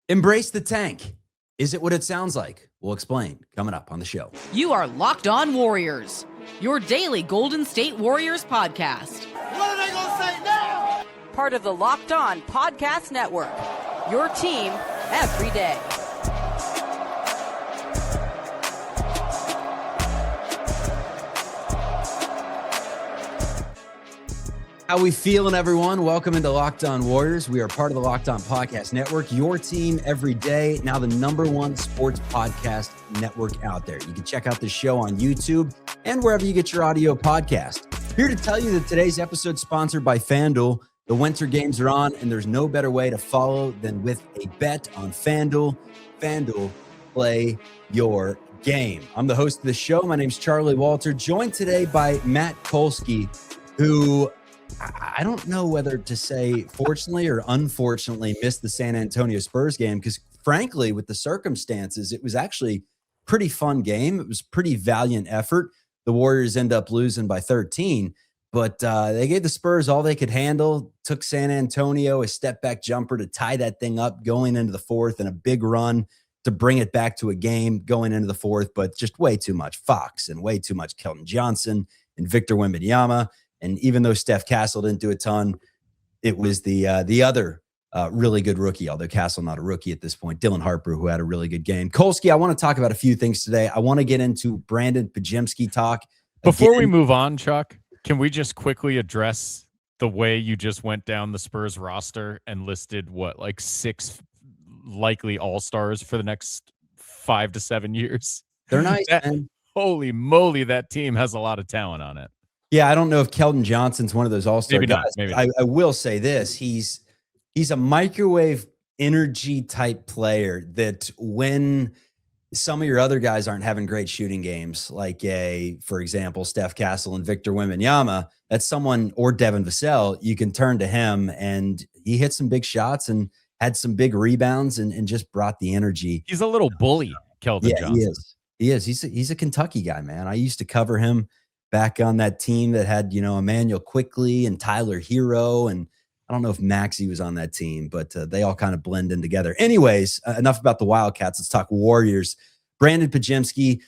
Embrace the tank. Is it what it sounds like? We'll explain coming up on the show. You are Locked On Warriors, your daily Golden State Warriors podcast. What are they going to say now? Part of the Locked On Podcast Network, your team every day. How we feeling, everyone? Welcome into Locked On Warriors. We are part of the Locked On Podcast Network, your team every day. Now the #1 sports podcast network out there. You can check out the show on YouTube and wherever you get your audio podcast. Here to tell you that today's episode is sponsored by FanDuel. The winter games are on, and there's no better way to follow than with a bet on FanDuel. FanDuel, play your game. I'm the host of the show. My name's Charlie Walter, joined today by Matt Kolsky, who I don't know whether to say fortunately or unfortunately missed the San Antonio Spurs game because, frankly, with the circumstances, it was actually a pretty fun game. It was a pretty valiant effort. The Warriors end up losing by 13, but they gave the Spurs all they could handle, took San Antonio a step-back jumper to tie that thing up going into the fourth and a big run to bring it back to a game going into the fourth, but just way too much Fox and way too much Keldon Johnson and Victor Wembanyama. And even though Steph Castle didn't do a ton, it was the other really good rookie, although Castle not a rookie at this point, Dylan Harper, who had a really good game. Kolsky, I want to talk about a few things today. I want to get into Brandin Podziemski talk. Before we move on, Chuck, can we just quickly address the way you just went down the Spurs roster and listed, like 6 likely all-stars for the next 5 to 7 years? They're nice, man. Holy moly, that team has a lot of talent on it. Yeah, I don't know if Keldon Johnson's one of those all-star guys. Maybe not. I will say this. He's a microwave energy type player that when some of your other guys aren't having great shooting games, like for example, Steph Castle and Victor Wembanyama, that's someone, or Devin Vassell, you can turn to him, and he hit some big shots and had some big rebounds and just brought the energy. He's a little bully, Keldon Johnson. He is. He's a Kentucky guy, man. I used to cover him back on that team that had, Emmanuel Quickley and Tyler Hero. And I don't know if Maxey was on that team, but they all kind of blend in together. Anyways, enough about the Wildcats. Let's talk Warriors. Brandin Podziemski,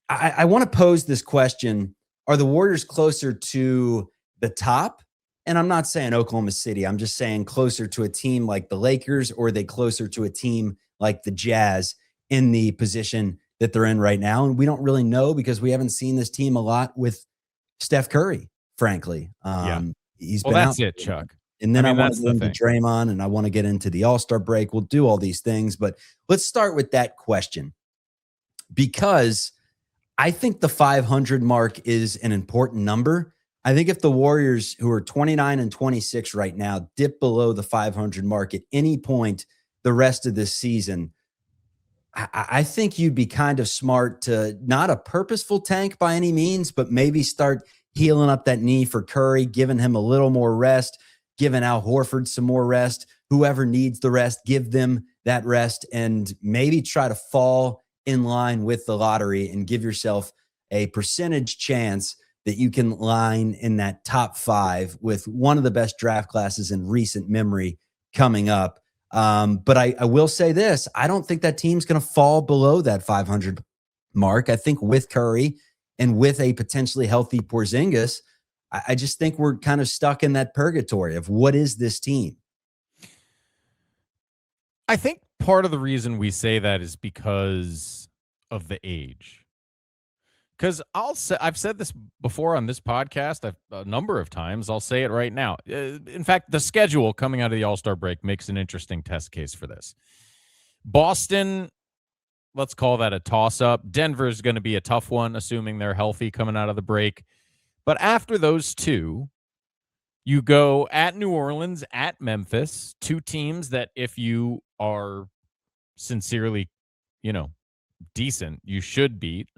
I want to pose this question. Are the Warriors closer to the top? And I'm not saying Oklahoma City. I'm just saying closer to a team like the Lakers, or are they closer to a team like the Jazz in the position that they're in right now? And we don't really know because we haven't seen this team a lot with Steph Curry, frankly. He's been that's out. it, Chuck. And then I want to get into Draymond, and I want to get into the All-Star break. We'll do all these things, but let's start with that question, because I think the 500 mark is an important number. I think if the Warriors, who are 29 and 26 right now, dip below the 500 mark at any point the rest of this season, I think you'd be kind of smart to, not a purposeful tank by any means, but maybe start healing up that knee for Curry, giving him a little more rest, giving Al Horford some more rest. Whoever needs the rest, give them that rest, and maybe try to fall in line with the lottery and give yourself a percentage chance that you can line in that top 5 with one of the best draft classes in recent memory coming up. But I will say this, I don't think that team's going to fall below that 500 mark. I think with Curry and with a potentially healthy Porziņģis, I just think we're kind of stuck in that purgatory of what is this team? I think part of the reason we say that is because of the age. Because I've said this before on this podcast a number of times. I'll say it right now. In fact, the schedule coming out of the All-Star break makes an interesting test case for this. Boston, let's call that a toss-up. Denver is going to be a tough one, assuming they're healthy coming out of the break. But after those two, you go at New Orleans, at Memphis, 2 teams that if you are sincerely, decent, you should beat.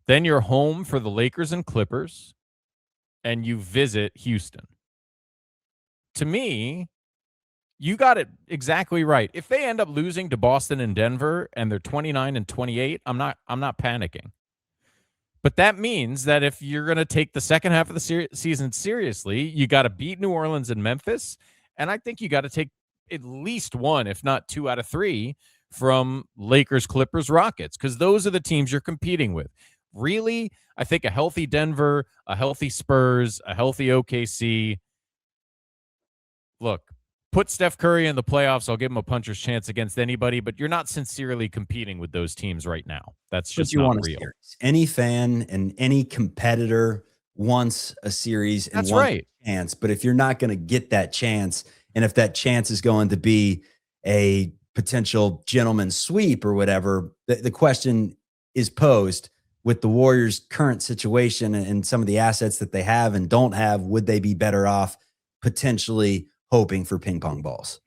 Then you're home for the Lakers and Clippers, and you visit Houston. To me, you got it exactly right. If they end up losing to Boston and Denver and they're 29 and 28, I'm not panicking. But that means that if you're going to take the second half of the season seriously, you got to beat New Orleans and Memphis, and I think you got to take at least one, if not 2 out of 3 from Lakers, Clippers, Rockets, because those are the teams you're competing with. Really, I think a healthy Denver, a healthy Spurs, a healthy OKC. Look, put Steph Curry in the playoffs. I'll give him a puncher's chance against anybody, but you're not sincerely competing with those teams right now. That's just not real. Any fan and any competitor wants a series and wants a chance, but if you're not going to get that chance, and if that chance is going to be a potential gentleman's sweep or whatever, the question is posed with the Warriors' current situation and some of the assets that they have and don't have. Would they be better off potentially hoping for ping pong balls?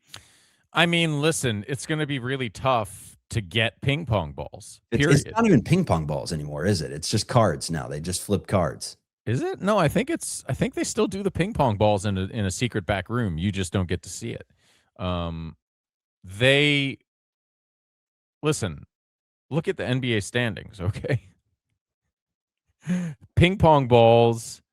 I mean, listen, it's going to be really tough to get ping pong balls. Period. It's not even ping pong balls anymore, is it? It's just cards now. They just flip cards. Is it? No, I think they still do the ping pong balls in a secret back room. You just don't get to see it. Listen, look at the NBA standings, okay? Ping pong balls,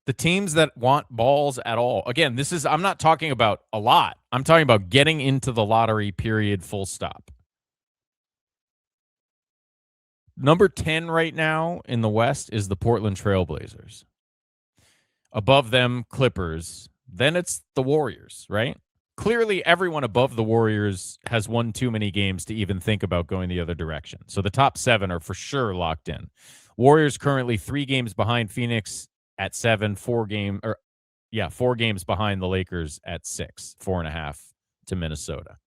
the teams that want balls at all. Again, I'm not talking about a lot. I'm talking about getting into the lottery, period, full stop. Number 10 right now in the West is the Portland Trailblazers. Above them, Clippers. Then it's the Warriors, right? Clearly, everyone above the Warriors has won too many games to even think about going the other direction. So the top 7 are for sure locked in. Warriors currently 3 games behind Phoenix at 7, 4 games behind the Lakers at 6, 4.5 to Minnesota.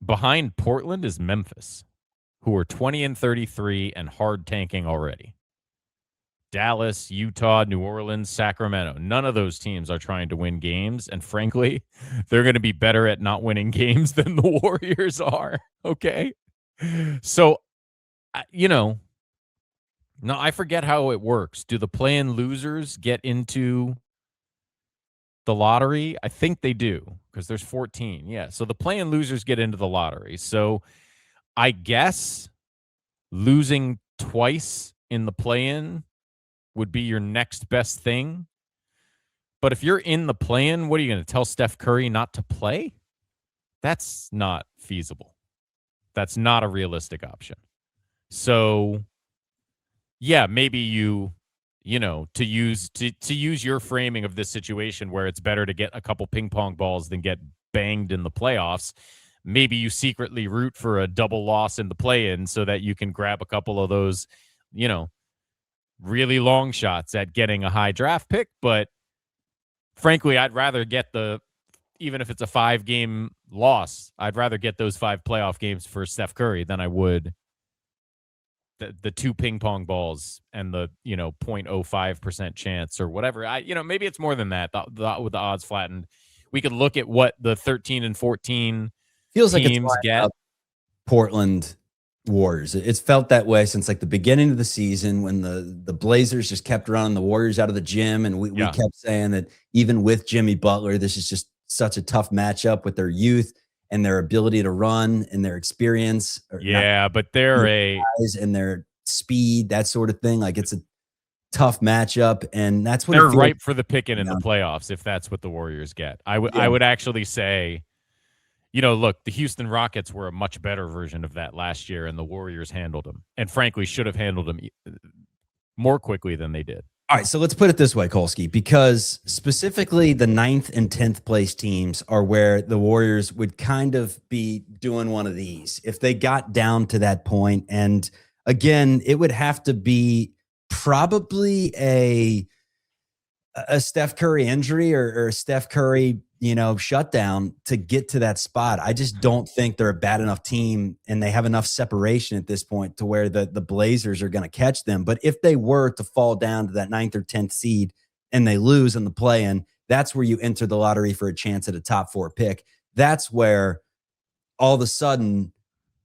Behind Portland is Memphis, who are 20-33 and hard tanking already. Dallas, Utah, New Orleans, Sacramento. None of those teams are trying to win games. And frankly, they're going to be better at not winning games than the Warriors are. Okay. So, no, I forget how it works. Do the play-in losers get into the lottery? I think they do, because there's 14. Yeah. So the play-in losers get into the lottery. So I guess losing twice in the play-in would be your next best thing. But if you're in the play-in, what are you going to tell Steph Curry not to play? That's not feasible. That's not a realistic option. So yeah, maybe to use your framing of this situation where it's better to get a couple ping pong balls than get banged in the playoffs. Maybe you secretly root for a double loss in the play-in so that you can grab a couple of those, really long shots at getting a high draft pick. But frankly, I'd rather get even if it's a 5-game loss, I'd rather get those 5 playoff games for Steph Curry than I would the 2 ping pong balls and the 0.05% chance or whatever. Maybe it's more than that. With the odds flattened, we could look at what the 13 and 14 feels teams like it's get. Portland Warriors. It's felt that way since like the beginning of the season when the Blazers just kept running the Warriors out of the gym, and we kept saying that even with Jimmy Butler, this is just such a tough matchup with their youth and their ability to run and their experience. But they're and their speed, that sort of thing. Like it's a tough matchup, and that's what they're ripe for the picking in the playoffs if that's what the Warriors get. I would actually say, look, the Houston Rockets were a much better version of that last year, and the Warriors handled them, and frankly should have handled them more quickly than they did. All right, so let's put it this way, Kolsky, because specifically the 9th and 10th place teams are where the Warriors would kind of be doing one of these if they got down to that point. And again, it would have to be probably a Steph Curry injury or a Steph Curry, shutdown to get to that spot. I just don't think they're a bad enough team and they have enough separation at this point to where the Blazers are going to catch them. But if they were to fall down to that 9th or 10th seed and they lose in the play-in, that's where you enter the lottery for a chance at a top 4 pick. That's where all of a sudden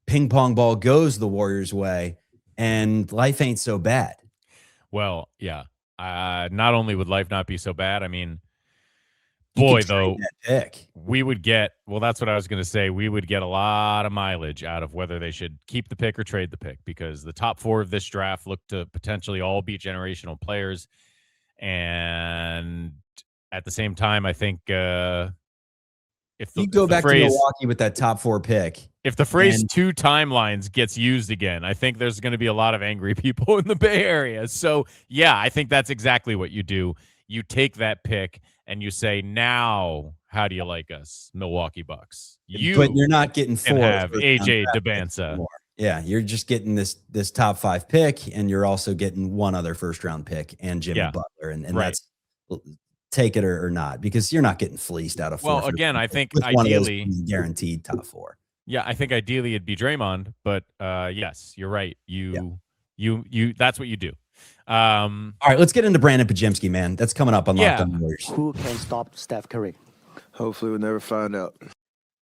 ping pong ball goes the Warriors' way and life ain't so bad. Well, yeah. Not only would life not be so bad, I mean, boy, though, we would get, that's what I was going to say. We would get a lot of mileage out of whether they should keep the pick or trade the pick, because the top 4 of this draft look to potentially all be generational players. And At the same time, I think if you go back to Milwaukee with that top 4 pick. If the phrase 2 timelines gets used again, I think there's going to be a lot of angry people in the Bay Area. So, yeah, I think that's exactly what you do. You take that pick and you say, now, how do you like us, Milwaukee Bucks? But you're not getting 4. Have AJ DeBanza. Yeah, you're just getting this top 5 pick, and you're also getting one other first-round pick and Jimmy Butler. And that's take it or not, because you're not getting fleeced out of 4. Well, again, I think ideally guaranteed top 4. Yeah, I think ideally it'd be Draymond, but yes, you're right. You that's what you do. All right, let's get into Brandin Podziemski, man. That's coming up on Locked On Warriors. Who can stop Steph Curry? Hopefully we'll never find out.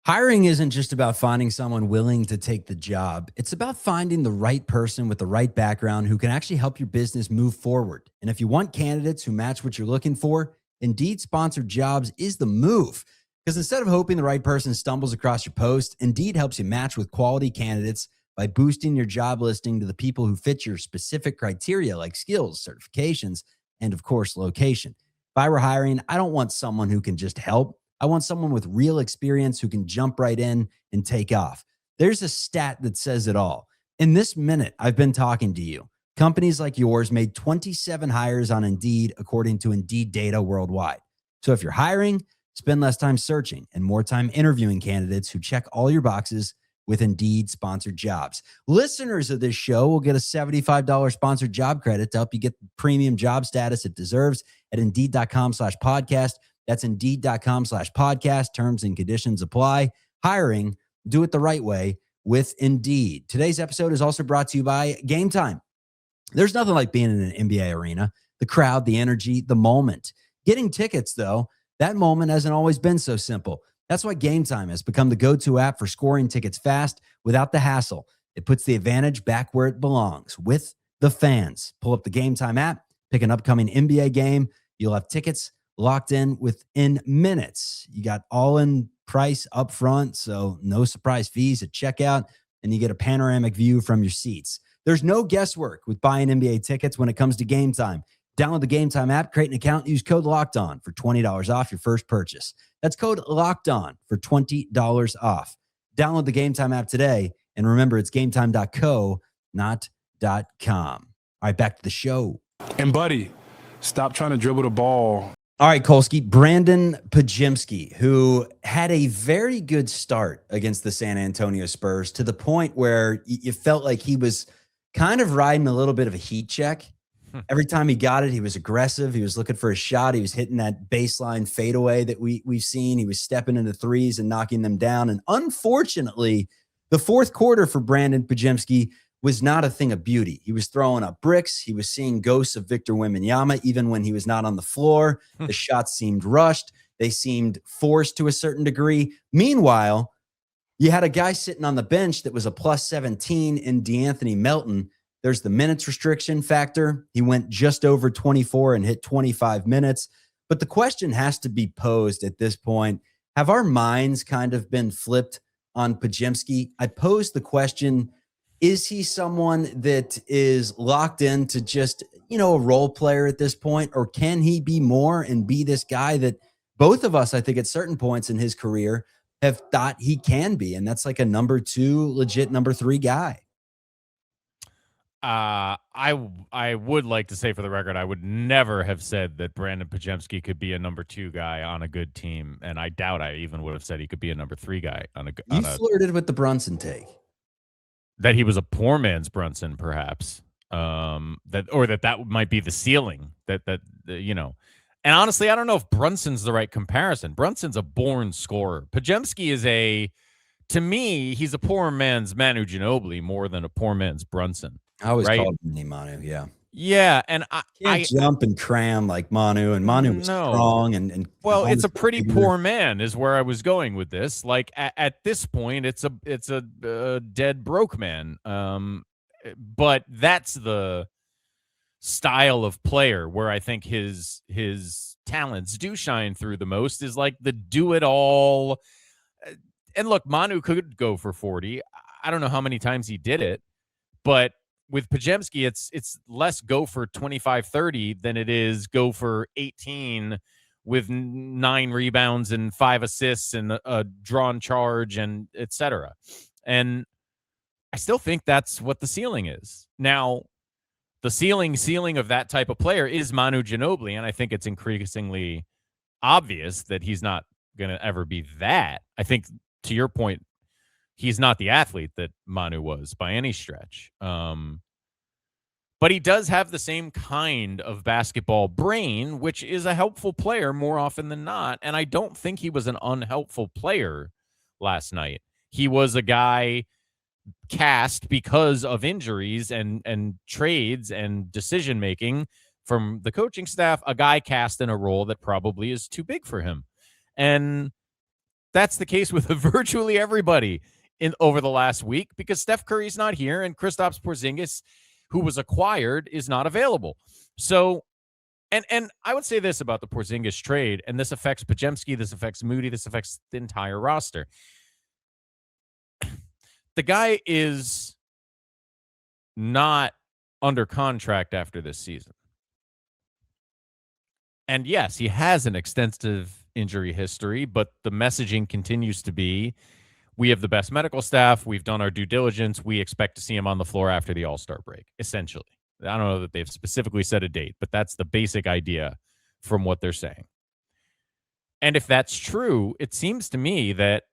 Hiring isn't just about finding someone willing to take the job. It's about finding the right person with the right background who can actually help your business move forward. And if you want candidates who match what you're looking for, Indeed sponsored jobs is the move. Because instead of hoping the right person stumbles across your post, Indeed helps you match with quality candidates by boosting your job listing to the people who fit your specific criteria like skills, certifications, and of course, location. If I were hiring, I don't want someone who can just help. I want someone with real experience who can jump right in and take off. There's a stat that says it all. In this minute, I've been talking to you. Companies like yours made 27 hires on Indeed, according to Indeed data worldwide. So if you're hiring, spend less time searching and more time interviewing candidates who check all your boxes with Indeed sponsored jobs. Listeners of this show will get a $75 sponsored job credit to help you get the premium job status it deserves at Indeed.com/podcast. That's Indeed.com/podcast. Terms and conditions apply. Hiring, do it the right way with Indeed. Today's episode is also brought to you by Gametime. There's nothing like being in an NBA arena. The crowd, the energy, the moment. Getting tickets, though, that moment hasn't always been so simple. That's why Gametime has become the go-to app for scoring tickets fast without the hassle. It puts the advantage back where it belongs, with the fans. Pull up the Gametime app, pick an upcoming NBA game. You'll have tickets locked in within minutes. You got all-in price up front, so no surprise fees at checkout, and you get a panoramic view from your seats. There's no guesswork with buying NBA tickets when it comes to Gametime. Download the Gametime app, create an account, and use code LOCKEDON for $20 off your first purchase. That's code LOCKEDON for $20 off. Download the Gametime app today, and remember, it's gametime.co, not .com. All right, back to the show. And, buddy, stop trying to dribble the ball. All right, Kolsky, Brandin Podziemski, who had a very good start against the San Antonio Spurs to the point where you felt like he was kind of riding a little bit of a heat check. Every time he got it, he was aggressive. He was looking for a shot. He was hitting that baseline fadeaway that we've seen. He was stepping into threes and knocking them down. And unfortunately, the fourth quarter for Brandin Podziemski was not a thing of beauty. He was throwing up bricks. He was seeing ghosts of Victor Wembanyama even when he was not on the floor. The shots seemed rushed. They seemed forced to a certain degree. Meanwhile, you had a guy sitting on the bench that was a plus 17 in De'Anthony Melton. There's the minutes restriction factor. He went just over 24 and hit 25 minutes. But the question has to be posed at this point. Have our minds kind of been flipped on Podziemski? I posed the question, is he someone that is locked into just, a role player at this point? Or can he be more and be this guy that both of us, I think at certain points in his career, have thought he can be? And that's like a number 2, legit number 3 guy. I would like to say for the record, I would never have said that Brandin Podziemski could be a number 2 guy on a good team, and I doubt I even would have said he could be a number 3 guy on a. You flirted with the Brunson take. That he was a poor man's Brunson, perhaps. That might be the ceiling. And honestly, I don't know if Brunson's the right comparison. Brunson's a born scorer. Podziemski is to me, he's a poor man's Manu Ginobili more than a poor man's Brunson. I always called him Manu, yeah. Yeah, and I jump and cram like Manu, and Manu was strong and well, it's a pretty poor man is where I was going with this. Like at this point, it's a dead broke man. But that's the style of player where I think his talents do shine through the most, is like the do it all. And look, Manu could go for 40. I don't know how many times he did it, but with Podziemski, it's less go for 25, 30 than it is go for 18 with 9 rebounds and 5 assists and a drawn charge and etc. And I still think that's what the ceiling is. Now, the ceiling of that type of player is Manu Ginobili, and I think it's increasingly obvious that he's not going to ever be that. I think, to your point, he's not the athlete that Manu was by any stretch. But he does have the same kind of basketball brain, which is a helpful player more often than not. And I don't think he was an unhelpful player last night. He was a guy cast because of injuries and trades and decision-making from the coaching staff, a guy cast in a role that probably is too big for him. And that's the case with virtually everybody over the last week, because Steph Curry's not here and Kristaps Porziņģis, who was acquired, is not available. So, and I would say this about the Porziņģis trade, and this affects Podziemski, this affects Moody, this affects the entire roster. The guy is not under contract after this season. And yes, he has an extensive injury history, but the messaging continues to be, we have the best medical staff. We've done our due diligence. We expect to see him on the floor after the All-Star break, essentially. I don't know that they've specifically set a date, but that's the basic idea from what they're saying. And if that's true, it seems to me that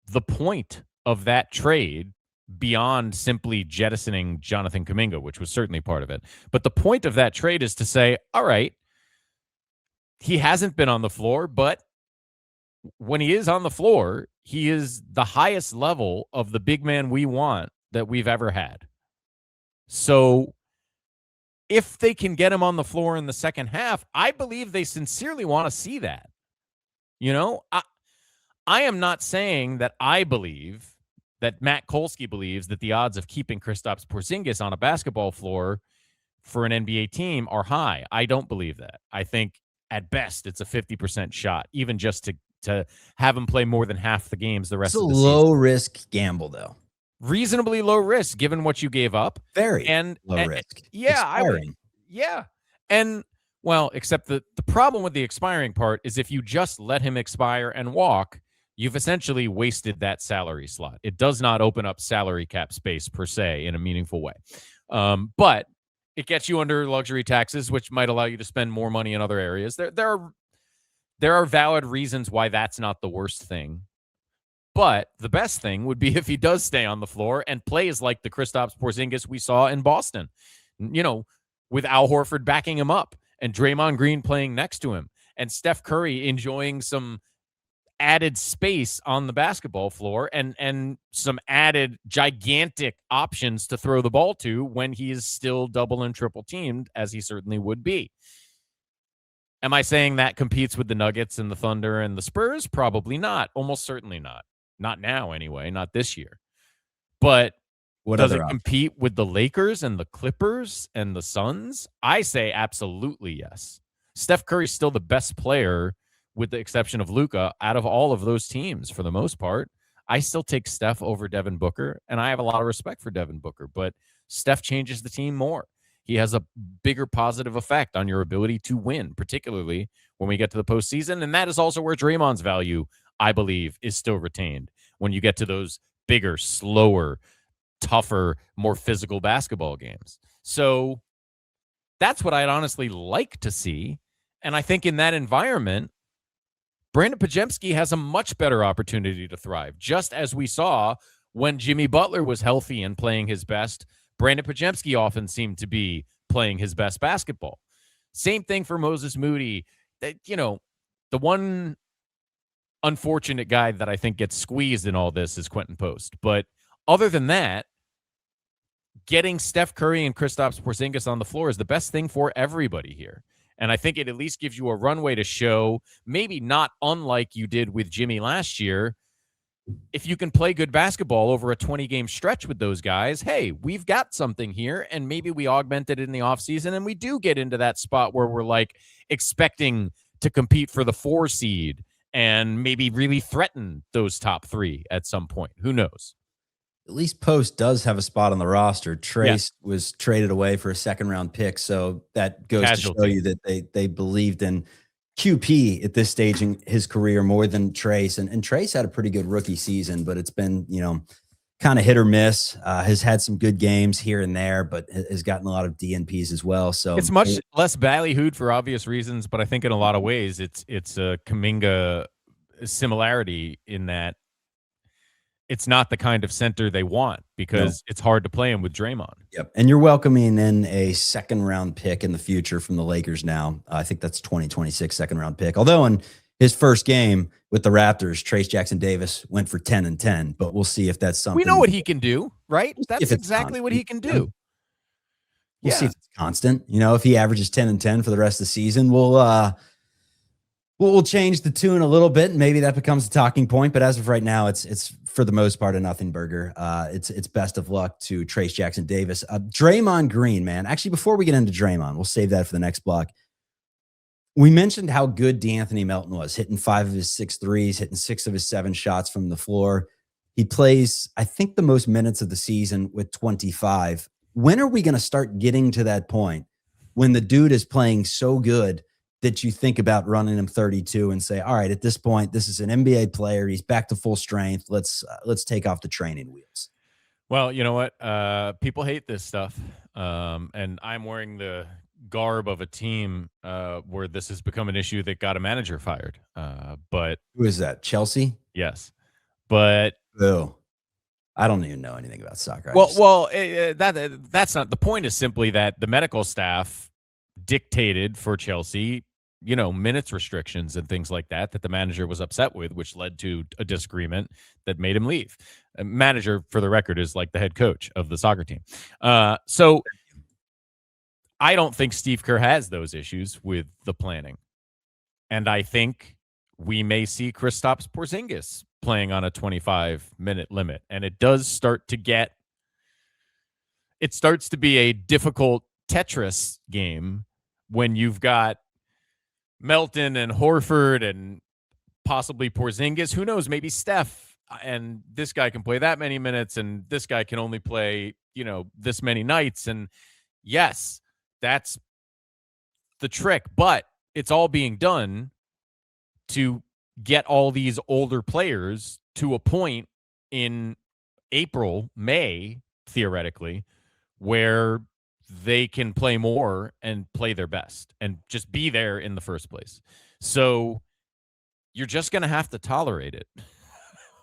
the point of that trade, beyond simply jettisoning Jonathan Kuminga, which was certainly part of it, but the point of that trade is to say, all right, he hasn't been on the floor, but when he is on the floor, he is the highest level of the big man we want that we've ever had. So if they can get him on the floor in the second half, I believe they sincerely want to see that. You know, I am not saying that I believe that Matt Kolsky believes that the odds of keeping Kristaps Porziņģis on a basketball floor for an NBA team are high. I don't believe that. I think at best it's a 50% shot, even just to have him play more than half the games the rest of the season. It's a low-risk gamble, though. Reasonably low risk, given what you gave up. Very low risk. Yeah, I would. Yeah. And, well, except the problem with the expiring part is if you just let him expire and walk, you've essentially wasted that salary slot. It does not open up salary cap space, per se, in a meaningful way. But it gets you under luxury taxes, which might allow you to spend more money in other areas. There are valid reasons why that's not the worst thing. But the best thing would be if he does stay on the floor and plays like the Kristaps Porziņģis we saw in Boston, you know, with Al Horford backing him up and Draymond Green playing next to him and Steph Curry enjoying some added space on the basketball floor and some added gigantic options to throw the ball to when he is still double and triple teamed, as he certainly would be. Am I saying that competes with the Nuggets and the Thunder and the Spurs? Probably not. Almost certainly not. Not now, anyway. Not this year. But does it compete with the Lakers and the Clippers and the Suns? I say absolutely yes. Steph Curry's still the best player, with the exception of Luka, out of all of those teams for the most part. I still take Steph over Devin Booker, and I have a lot of respect for Devin Booker, but Steph changes the team more. He has a bigger positive effect on your ability to win, particularly when we get to the postseason. And that is also where Draymond's value, I believe, is still retained when you get to those bigger, slower, tougher, more physical basketball games. So that's what I'd honestly like to see. And I think in that environment, Brandin Podziemski has a much better opportunity to thrive, just as we saw when Jimmy Butler was healthy and playing his best. Brandin Podziemski often seemed to be playing his best basketball. Same thing for Moses Moody. You know, the one unfortunate guy that I think gets squeezed in all this is Quentin Post. But other than that, getting Steph Curry and Kristaps Porziņģis on the floor is the best thing for everybody here. And I think it at least gives you a runway to show, maybe not unlike you did with Jimmy last year, if you can play good basketball over a 20-game stretch with those guys, hey, we've got something here, and maybe we augment it in the offseason, and we do get into that spot where we're, like, expecting to compete for the 4 seed and maybe really threaten those top 3 at some point. Who knows? At least Post does have a spot on the roster. Trace was traded away for a second-round pick, so that goes to show you that they believed in QP at this stage in his career more than Trace. And Trace had a pretty good rookie season, but it's been, kind of hit or miss. Has had some good games here and there, but has gotten a lot of DNPs as well. So it's much less ballyhooed for obvious reasons, but I think in a lot of ways it's a Kuminga similarity in that it's not the kind of center they want because it's hard to play him with Draymond. Yep. And you're welcoming in a second-round pick in the future from the Lakers now. I think that's 2026 second-round pick. Although in his first game with the Raptors, Trace Jackson Davis went for 10 and 10, but we'll see if that's something. We know what he can do, right? That's exactly constant. what he can do. We'll see if it's constant. If he averages 10 and 10 for the rest of the season, we'll change the tune a little bit, and maybe that becomes a talking point. But as of right now, it's for the most part a nothing burger. It's best of luck to Trace Jackson Davis. Draymond Green, man. Actually, before we get into Draymond, we'll save that for the next block. We mentioned how good De'Anthony Melton was, hitting 5 of his 6 threes, hitting 6 of his 7 shots from the floor. He plays, I think, the most minutes of the season with 25. When are we going to start getting to that point when the dude is playing so good that you think about running him 32 and say, all right, at this point, this is an NBA player. He's back to full strength. Let's take off the training wheels. Well, you know what? People hate this stuff. And I'm wearing the garb of a team where this has become an issue that got a manager fired. But who is that? Chelsea? Yes. But I don't even know anything about soccer. That's not the point. Is simply that the medical staff dictated for Chelsea, minutes restrictions and things like that the manager was upset with, which led to a disagreement that made him leave. A manager, for the record, is like the head coach of the soccer team. So I don't think Steve Kerr has those issues with the planning. And I think we may see Kristaps Porziņģis playing on a 25-minute limit. And it starts to be a difficult Tetris game when you've got Melton and Horford and possibly Porziņģis. Who knows? Maybe Steph and this guy can play that many minutes and this guy can only play, this many nights. And yes, that's the trick, but it's all being done to get all these older players to a point in April, May, theoretically, where they can play more and play their best and just be there in the first place. So you're just going to have to tolerate it,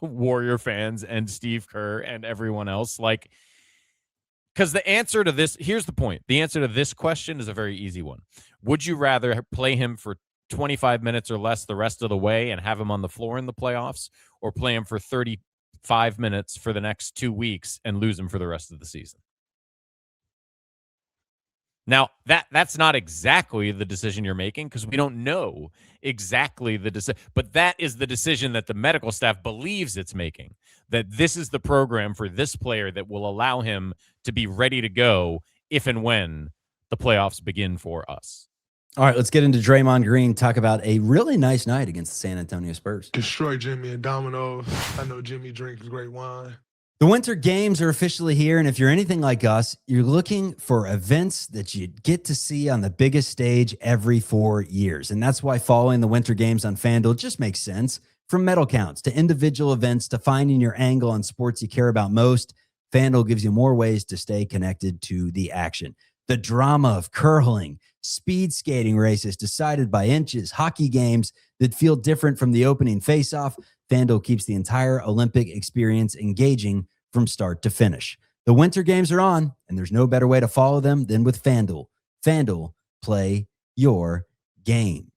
Warrior fans and Steve Kerr and everyone else. Because the answer to this, here's the point. The answer to this question is a very easy one. Would you rather play him for 25 minutes or less the rest of the way and have him on the floor in the playoffs, or play him for 35 minutes for the next 2 weeks and lose him for the rest of the season? Now, that's not exactly the decision you're making because we don't know exactly the decision, but that is the decision that the medical staff believes it's making, that this is the program for this player that will allow him to be ready to go if and when the playoffs begin for us. All right, let's get into Draymond Green, talk about a really nice night against the San Antonio Spurs. Destroy Jimmy and dominoes. I know Jimmy drinks great wine. The Winter Games are officially here, and if you're anything like us, you're looking for events that you get to see on the biggest stage every 4 years. And that's why following the Winter Games on FanDuel just makes sense. From medal counts to individual events to finding your angle on sports you care about most, FanDuel gives you more ways to stay connected to the action. The drama of curling, speed skating races decided by inches, hockey games that feel different from the opening face-off. FanDuel keeps the entire Olympic experience engaging from start to finish. The Winter Games are on, and there's no better way to follow them than with FanDuel. FanDuel, play your game.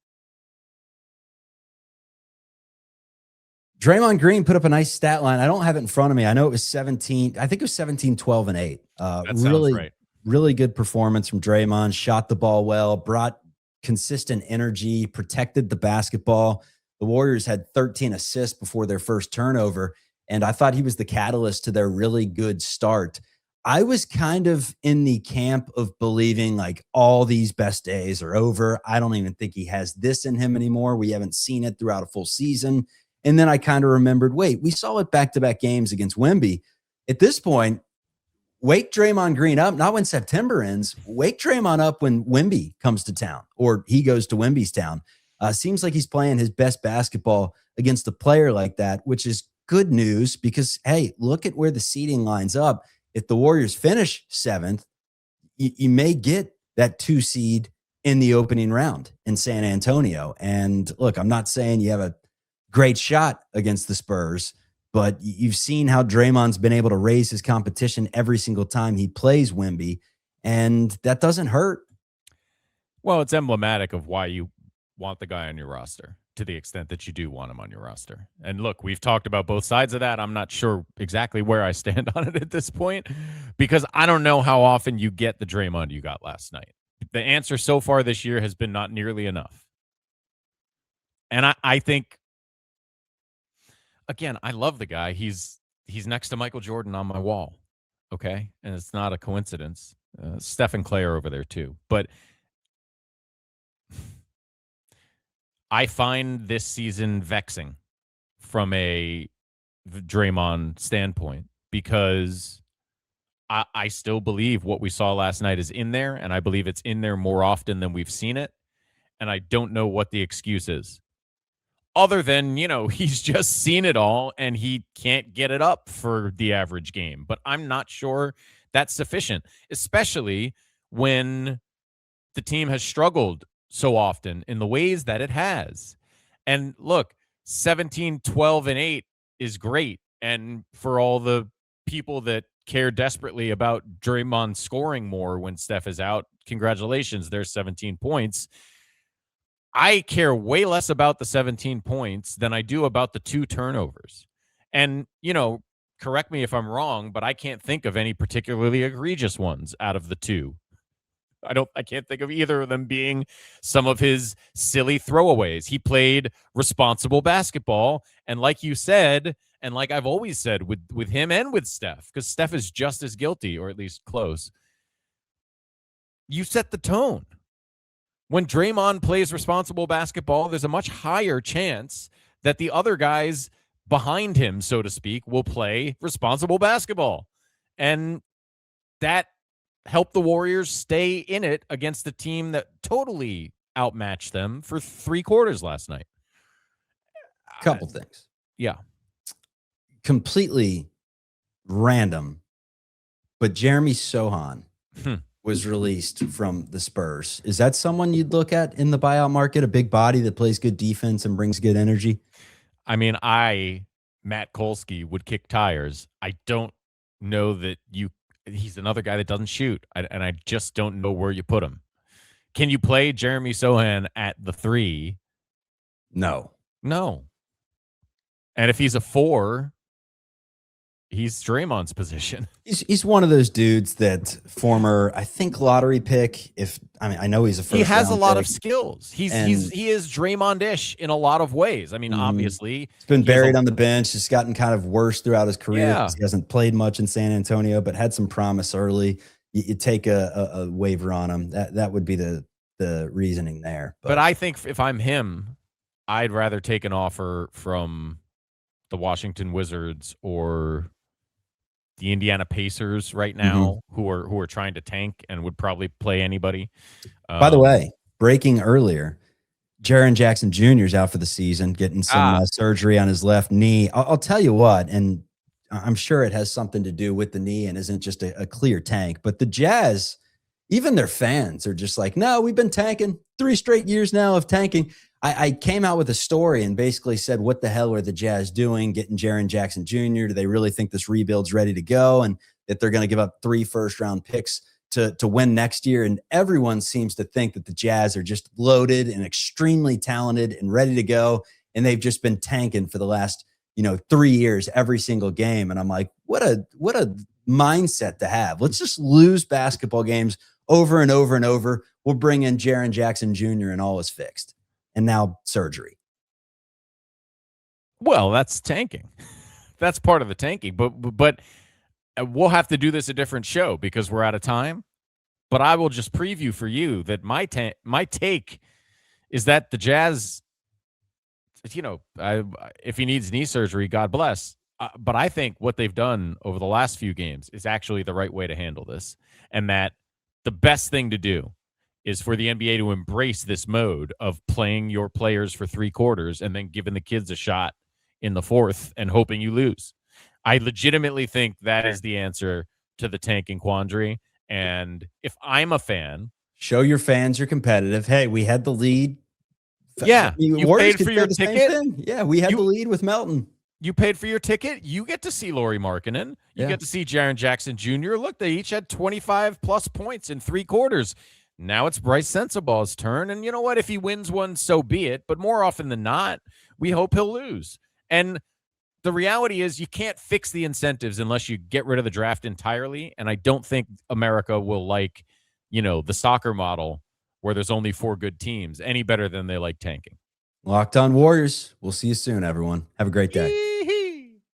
Draymond Green put up a nice stat line. I don't have it in front of me. I know it was 17. I think it was 17, 12, and 8. That sounds right. Really good performance from Draymond. Shot the ball well, brought consistent energy, protected the basketball. The Warriors had 13 assists before their first turnover, and I thought he was the catalyst to their really good start. I was kind of in the camp of believing like all these best days are over. I don't even think he has this in him anymore. We haven't seen it throughout a full season. And then I kind of remembered, wait, we saw it back-to-back games against Wemby. At this point, wake Draymond Green up, not when September ends. Wake Draymond up when Wemby comes to town or he goes to Wemby's town. Seems like he's playing his best basketball against a player like that, which is good news because, hey, look at where the seeding lines up. If the Warriors finish 7th, you may get that 2 seed in the opening round in San Antonio. And look, I'm not saying you have a great shot against the Spurs, but you've seen how Draymond's been able to raise his competition every single time he plays Wemby, and that doesn't hurt. Well, it's emblematic of why you want the guy on your roster to the extent that you do want him on your roster. And look, we've talked about both sides of that. I'm not sure exactly where I stand on it at this point because I don't know how often you get the Draymond you got last night. The answer so far this year has been not nearly enough. And I think, again, I love the guy. He's next to Michael Jordan on my wall, okay? And it's not a coincidence. Steph and Clay are over there too. But I find this season vexing from a Draymond standpoint because I still believe what we saw last night is in there, and I believe it's in there more often than we've seen it, and I don't know what the excuse is. Other than, he's just seen it all, and he can't get it up for the average game. But I'm not sure that's sufficient, especially when the team has struggled so often in the ways that it has. And look, 17, 12, and 8 is great. And for all the people that care desperately about Draymond scoring more when Steph is out, congratulations, there's 17 points. I care way less about the 17 points than I do about the 2 turnovers. And, correct me if I'm wrong, but I can't think of any particularly egregious ones out of the 2. I can't think of either of them being some of his silly throwaways. He played responsible basketball. And like you said, and like I've always said with him and with Steph, because Steph is just as guilty, or at least close, you set the tone. When Draymond plays responsible basketball, there's a much higher chance that the other guys behind him, so to speak, will play responsible basketball. And that helped the Warriors stay in it against the team that totally outmatched them for 3 quarters last night. Couple things. Yeah. Completely random, but Jeremy Sohan was released from the Spurs. Is that someone you'd look at in the buyout market? A big body that plays good defense and brings good energy? I mean, Matt Kolsky, would kick tires. I don't know that he's another guy that doesn't shoot, and I just don't know where you put him. Can you play Jeremy Sohan at the 3? No. And if he's a 4, he's Draymond's position. He's one of those dudes that former, I think, lottery pick. I know he's a first. He has a lot pick. of skills. He is Draymond-ish in a lot of ways. I mean, obviously, he's been buried on the bench. It's gotten kind of worse throughout his career. Yeah. He hasn't played much in San Antonio, but had some promise early. You take a waiver on him. That would be the reasoning there. But I think if I'm him, I'd rather take an offer from the Washington Wizards or the Indiana Pacers right now, who are trying to tank and would probably play anybody. By the way, breaking earlier, Jaren Jackson Jr. is out for the season, getting some surgery on his left knee. I'll tell you what, and I'm sure it has something to do with the knee and isn't just a clear tank, but the Jazz, even their fans are just like, no, we've been tanking 3 straight years now of tanking. I came out with a story and basically said, what the hell are the Jazz doing getting Jaren Jackson Jr.? Do they really think this rebuild's ready to go and that they're going to give up 3 first-round picks to win next year? And everyone seems to think that the Jazz are just loaded and extremely talented and ready to go, and they've just been tanking for the last 3 years every single game. And I'm like, what a mindset to have. Let's just lose basketball games over and over and over. We'll bring in Jaren Jackson Jr. and all is fixed. And now surgery. Well, that's tanking. That's part of the tanking. But we'll have to do this a different show because we're out of time. But I will just preview for you that my take is that the Jazz, if he needs knee surgery, God bless. But I think what they've done over the last few games is actually the right way to handle this. And that the best thing to do is for the NBA to embrace this mode of playing your players for 3 quarters and then giving the kids a shot in the 4th and hoping you lose. I legitimately think that is the answer to the tanking quandary. And if I'm a fan, show your fans you're competitive. Hey, we had the lead. Yeah, you Warriors paid for your ticket. Yeah, we had the lead with Melton. You paid for your ticket. You get to see Lauri Markkanen. You get to see Jaren Jackson Jr. Look, they each had 25-plus points in 3 quarters. Now it's Bryce Sensabaugh's turn. And you know what? If he wins one, so be it. But more often than not, we hope he'll lose. And the reality is you can't fix the incentives unless you get rid of the draft entirely. And I don't think America will like, the soccer model where there's only 4 good teams any better than they like tanking. Locked On Warriors. We'll see you soon, everyone. Have a great day.